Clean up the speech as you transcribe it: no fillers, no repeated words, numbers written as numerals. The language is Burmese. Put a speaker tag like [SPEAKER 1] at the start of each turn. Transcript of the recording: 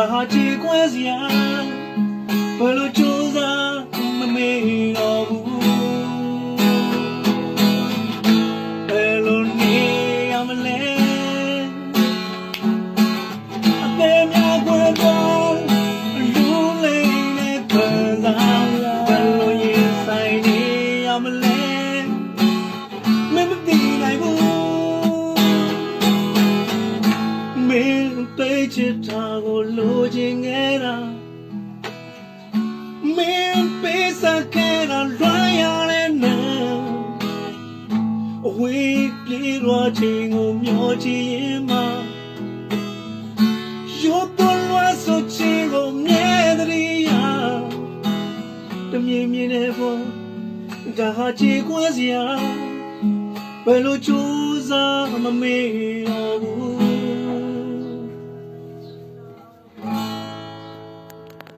[SPEAKER 1] ဟာချီကွဲစရာဘယ်လိုကြိုးစားမမေ့တော့ဘူးဘယ်လိုနေရမလဲအသေးများကွယ်တော့လူလေးနဲ့ခံစားရဘယ်လိုရင်ဆိုင်နေရမလဲမမသိနိုင်ဘူးမင်းသိချစ်တာကိုလိုချင်ခဲ့တာမင်းပေးစခဲ့တာလွှမ်းရတဲ့နာအဝေးပြေးသွားခြင်းကိုမျောချင်ရင်မှရိုးပေါ်လွှမ်းဆိုခြင်းကိုမြဲတည်းရတမြင်မြင်နဲ့ပေါ်ဒါဟာချီကွဲစရာဘယ်လိုကြိုးစားမမေ့တော့ဘူး